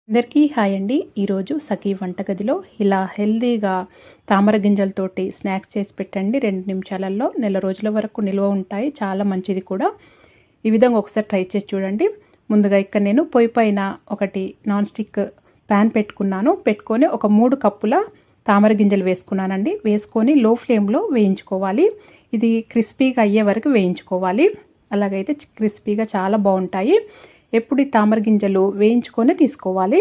అందరికీ హాయ్ అండి. ఈరోజు సఖీ వంటగదిలో ఇలా హెల్తీగా తామర గింజలతోటి స్నాక్స్ చేసి పెట్టండి. 2 నిమిషాలలో నెల రోజుల వరకు నిల్వ ఉంటాయి. చాలా మంచిది కూడా. ఈ విధంగా ఒకసారి ట్రై చేసి చూడండి. ముందుగా ఇక్కడ నేను పొయ్యి పైన ఒకటి నాన్ స్టిక్ ప్యాన్ పెట్టుకొని ఒక 3 కప్పుల తామర గింజలు వేసుకున్నానండి. వేసుకొని లో ఫ్లేమ్లో వేయించుకోవాలి. ఇది క్రిస్పీగా అయ్యే వరకు వేయించుకోవాలి. అలాగైతే క్రిస్పీగా చాలా బాగుంటాయి. ఎప్పుడు ఈ తామర గింజలు వేయించుకొని తీసుకోవాలి.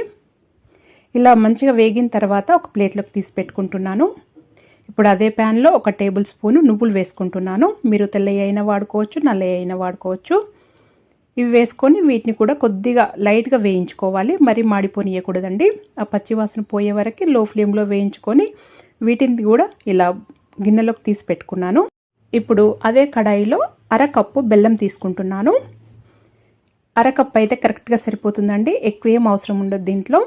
ఇలా మంచిగా వేగిన తర్వాత ఒక ప్లేట్లోకి తీసి పెట్టుకుంటున్నాను. ఇప్పుడు అదే ప్యాన్లో 1 టేబుల్ స్పూను నువ్వులు వేసుకుంటున్నాను. మీరు తెల్లవి అయినా వాడుకోవచ్చు, నల్లవి అయినా వాడుకోవచ్చు. ఇవి వేసుకొని వీటిని కూడా కొద్దిగా లైట్గా వేయించుకోవాలి. మరి మాడిపోనియకూడదండి. ఆ పచ్చివాసన పోయే వరకు లో ఫ్లేమ్లో వేయించుకొని వీటిని కూడా ఇలా గిన్నెలోకి తీసి పెట్టుకున్నాను. ఇప్పుడు అదే కడాయిలో 1/2 కప్పు బెల్లం తీసుకుంటున్నాను. 1/2 కప్పు అయితే కరెక్ట్గా సరిపోతుందండి. ఎక్కువ ఏం అవసరం ఉండదు దీంట్లో.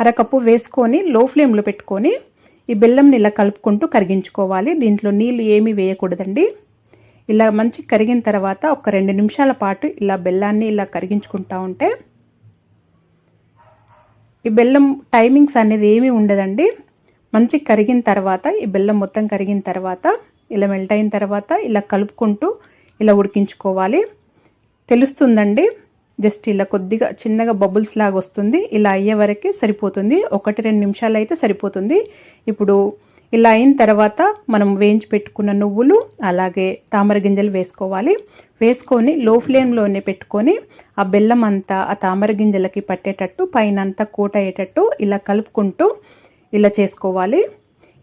1/2 కప్పు వేసుకొని లో ఫ్లేమ్లో పెట్టుకొని ఈ బెల్లంని ఇలా కలుపుకుంటూ కరిగించుకోవాలి. దీంట్లో నీళ్ళు ఏమీ వేయకూడదండి. ఇలా మంచి కరిగిన తర్వాత ఒక 2 నిమిషాల పాటు ఇలా బెల్లాన్ని ఇలా కరిగించుకుంటూ ఉంటే ఈ బెల్లం టైమింగ్స్ అనేది ఏమీ ఉండదండి. మంచి కరిగిన తర్వాత ఈ బెల్లం మొత్తం కరిగిన తర్వాత ఇలా మెల్ట్ అయిన తర్వాత ఇలా కలుపుకుంటూ ఇలా ఉడికించుకోవాలి. తెలుస్తుందండి. జస్ట్ ఇలా కొద్దిగా చిన్నగా బబుల్స్ లాగా వస్తుంది. ఇలా అయ్యే వరకే సరిపోతుంది. 1-2 నిమిషాలు అయితే సరిపోతుంది. ఇప్పుడు ఇలా అయిన తర్వాత మనం వేయించి పెట్టుకున్న నువ్వులు అలాగే తామర గింజలు వేసుకోవాలి. వేసుకొని లో ఫ్లేమ్లోనే పెట్టుకొని ఆ బెల్లం అంతా ఆ తామర గింజలకి పట్టేటట్టు పైనంతా కోట్ అయ్యేటట్టు ఇలా కలుపుకుంటూ ఇలా చేసుకోవాలి.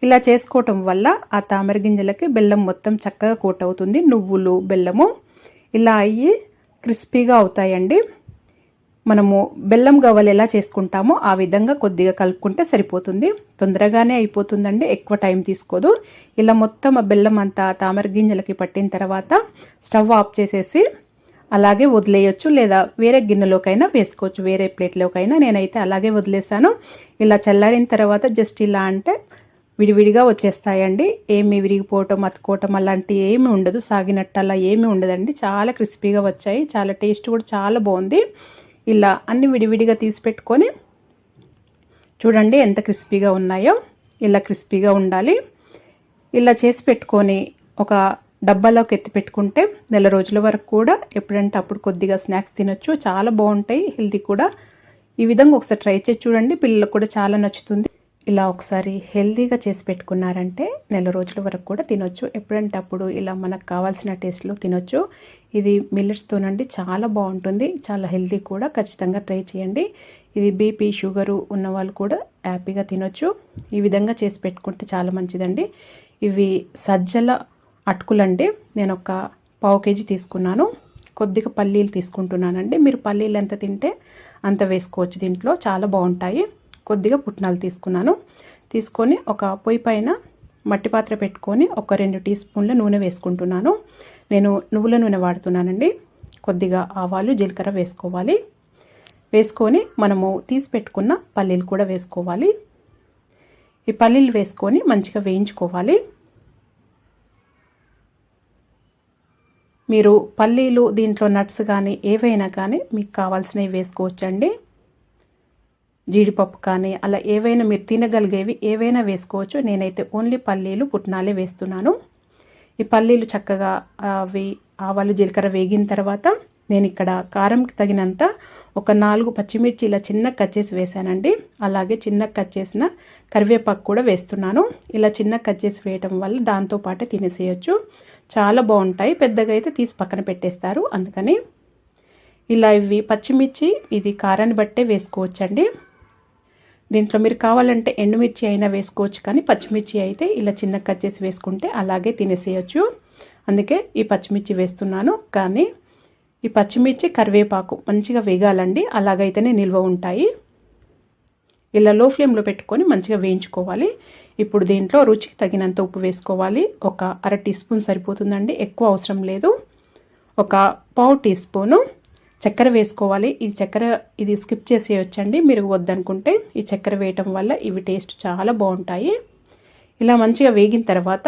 ఇలా చేసుకోవటం వల్ల ఆ తామర గింజలకి బెల్లం మొత్తం చక్కగా కోట్ అవుతుంది. నువ్వులు బెల్లము ఇలా అయ్యి క్రిస్పీగా అవుతాయండి. మనము బెల్లం గవ్వలు ఎలా చేసుకుంటామో ఆ విధంగా కొద్దిగా కలుపుకుంటే సరిపోతుంది. తొందరగానే అయిపోతుందండి. ఎక్కువ టైం తీసుకోదు. ఇలా మొత్తం ఆ బెల్లం అంతా తామర గింజలకి పట్టిన తర్వాత స్టవ్ ఆఫ్ చేసేసి అలాగే వదిలేయచ్చు. లేదా వేరే గిన్నెలోకైనా వేసుకోవచ్చు, వేరే ప్లేట్లోకైనా. నేనైతే అలాగే వదిలేసాను. ఇలా చల్లారిన తర్వాత జస్ట్ ఇలా అంటే విడివిడిగా వచ్చేస్తాయండి. ఏమి విరిగిపోవటం అతుకోవటం అలాంటివి ఏమి ఉండదు. సాగినట్టు అలా ఏమి ఉండదండి. చాలా క్రిస్పీగా వచ్చాయి. చాలా టేస్ట్ కూడా చాలా బాగుంది. ఇలా అన్ని విడివిడిగా తీసి పెట్టుకొని చూడండి ఎంత క్రిస్పీగా ఉన్నాయో. ఇలా క్రిస్పీగా ఉండాలి. ఇలా చేసి పెట్టుకొని ఒక డబ్బాలోకి ఎత్తి పెట్టుకుంటే నెల రోజుల వరకు కూడా ఎప్పుడంటే అప్పుడు కొద్దిగా స్నాక్స్ తినొచ్చు. చాలా బాగుంటాయి, హెల్తీ కూడా. ఈ విధంగా ఒకసారి ట్రై చేసి చూడండి. పిల్లలకు కూడా చాలా నచ్చుతుంది. ఇలా ఒకసారి హెల్తీగా చేసి పెట్టుకున్నారంటే నెల రోజుల వరకు కూడా తినొచ్చు. ఎప్పుడంటే అప్పుడు ఇలా మనకు కావాల్సిన టేస్ట్లో తినొచ్చు. ఇది మిల్లెట్స్తోనండి. చాలా బాగుంటుంది, చాలా హెల్తీ కూడా. ఖచ్చితంగా ట్రై చేయండి. ఇది బీపీ షుగరు ఉన్న వాళ్ళు కూడా హ్యాపీగా తినొచ్చు. ఈ విధంగా చేసి పెట్టుకుంటే చాలా మంచిదండి. ఇవి సజ్జల అటుకులండి. నేను ఒక 1/2 కేజీ తీసుకున్నాను. కొద్దిగా పల్లీలు తీసుకుంటున్నానండి. మీరు పల్లీలు ఎంత తింటే అంత వేసుకోవచ్చు. దీంట్లో చాలా బాగుంటాయి. కొద్దిగా పుట్నాలు తీసుకొని ఒక పొయ్యి పైన మట్టి పాత్ర పెట్టుకొని ఒక 2 టీ స్పూన్ల నూనె వేసుకుంటున్నాను. నేను నువ్వుల నూనె వాడుతున్నానండి. కొద్దిగా ఆవాలు జీలకర్ర వేసుకోవాలి. వేసుకొని మనము తీసి పెట్టుకున్న పల్లీలు కూడా వేసుకోవాలి. ఈ పల్లీలు వేసుకొని మంచిగా వేయించుకోవాలి. మీరు పల్లీలు దీంట్లో నట్స్ కానీ ఏవైనా కానీ మీకు కావాల్సినవి వేసుకోవచ్చండి. జీడిపప్పు కానీ అలా ఏవైనా మీరు తినగలిగేవి ఏవైనా వేసుకోవచ్చు. నేనైతే ఓన్లీ పల్లీలు పుట్నాలే వేస్తున్నాను. ఈ పల్లీలు చక్కగా అవి ఆవాలు జీలకర్ర వేగిన తర్వాత నేను ఇక్కడ కారంకి తగినంత ఒక 4 పచ్చిమిర్చి ఇలా చిన్నగా కట్ చేసి వేసానండి. అలాగే చిన్నగా కట్ చేసిన కరివేపాకు కూడా వేస్తున్నాను. ఇలా చిన్నగా కట్ చేసి వేయటం వల్ల దాంతోపాటే తినేసేయచ్చు. చాలా బాగుంటాయి. పెద్దగా అయితే తీసి పక్కన పెట్టేస్తారు. అందుకని ఇలా ఇవి పచ్చిమిర్చి ఇది కారాన్ని బట్టే వేసుకోవచ్చండి. దీంట్లో మీరు కావాలంటే ఎండుమిర్చి అయినా వేసుకోవచ్చు. కానీ పచ్చిమిర్చి అయితే ఇలా చిన్నగా కట్ చేసి వేసుకుంటే అలాగే తినేసేయచ్చు. అందుకే ఈ పచ్చిమిర్చి వేస్తున్నాను. కానీ ఈ పచ్చిమిర్చి కరివేపాకు మంచిగా వేగాలండి. అలాగైతేనే నిల్వ ఉంటాయి. ఇలా లో ఫ్లేమ్లో పెట్టుకొని మంచిగా వేయించుకోవాలి. ఇప్పుడు దీంట్లో రుచికి తగినంత ఉప్పు వేసుకోవాలి. ఒక 1/2 టీ స్పూన్ సరిపోతుందండి. ఎక్కువ అవసరం లేదు. ఒక 1/2 టీ స్పూను చక్కెర వేసుకోవాలి. ఈ చక్కెర ఇది స్కిప్ చేసేయొచ్చండి మీరు వద్దనుకుంటే. ఈ చక్కెర వేయటం వల్ల ఇవి టేస్ట్ చాలా బాగుంటాయి. ఇలా మంచిగా వేగిన తర్వాత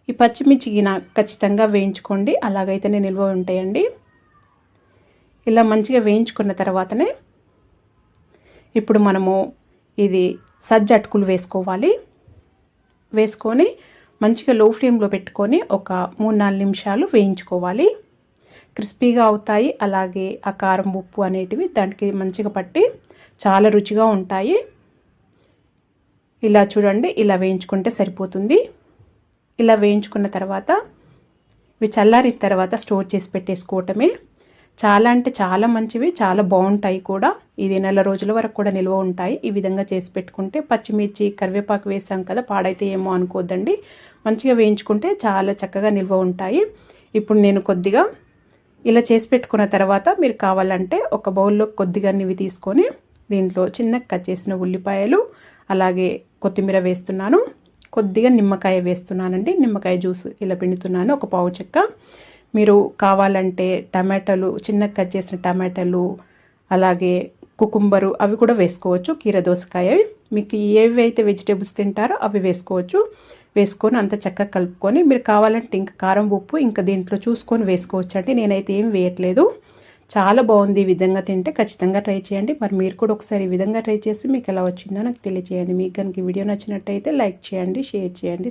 ఈ పచ్చిమిర్చి ఖచ్చితంగా వేయించుకోండి. అలాగైతేనే నిల్వ ఉంటాయండి. ఇలా మంచిగా వేయించుకున్న తర్వాతనే ఇప్పుడు మనము ఇది సజ్జ అటుకులు వేసుకోవాలి. వేసుకొని మంచిగా లో ఫ్లేమ్లో పెట్టుకొని ఒక 3-4 నిమిషాలు వేయించుకోవాలి. క్రిస్పీగా అవుతాయి. అలాగే ఆ కారం ఉప్పు అనేటివి దానికి మంచిగా పట్టి చాలా రుచిగా ఉంటాయి. ఇలా చూడండి, ఇలా వేయించుకుంటే సరిపోతుంది. ఇలా వేయించుకున్న తర్వాత ఇవి చల్లారిన తర్వాత స్టోర్ చేసి పెట్టేసుకోవటమే. చాలా అంటే చాలా మంచివి, చాలా బాగుంటాయి కూడా. ఇది నెల రోజుల వరకు కూడా నిల్వ ఉంటాయి. ఈ విధంగా చేసి పెట్టుకుంటే పచ్చిమిర్చి కరివేపాకు వేసాం కదా, పాడైతే ఏమో అనుకోవద్దండి. మంచిగా వేయించుకుంటే చాలా చక్కగా నిల్వ ఉంటాయి. ఇప్పుడు నేను కొద్దిగా ఇలా చేసి పెట్టుకున్న తర్వాత మీరు కావాలంటే ఒక బౌల్లో కొద్దిగా ఇవి తీసుకొని దీంట్లో చిన్నగా కట్ చేసిన ఉల్లిపాయలు అలాగే కొత్తిమీర వేస్తున్నాను. కొద్దిగా నిమ్మకాయ వేస్తున్నానండి. నిమ్మకాయ జ్యూస్ ఇలా పిండుతున్నాను, ఒక పావు చెక్క. మీరు కావాలంటే టమాటాలు చిన్నగా కట్ చేసిన టమాటాలు అలాగే కుకుంబరు అవి కూడా వేసుకోవచ్చు. కీర దోసకాయ మీకు ఏవైతే వెజిటేబుల్స్ తింటారో అవి వేసుకోవచ్చు. వేసుకొని అంత చక్కగా కలుపుకొని మీరు కావాలంటే ఇంకా కారం ఉప్పు ఇంకా దీంట్లో చూసుకొని వేసుకోవచ్చు అండి. నేనైతే ఏం వేయట్లేదు. చాలా బాగుంది. ఈ విధంగా తింటే ఖచ్చితంగా ట్రై చేయండి. మరి మీరు కూడా ఒకసారి ఈ విధంగా ట్రై చేసి మీకు ఎలా వచ్చిందో నాకు తెలియజేయండి. మీకు కనుక వీడియో నచ్చినట్టయితే లైక్ చేయండి, షేర్ చేయండి,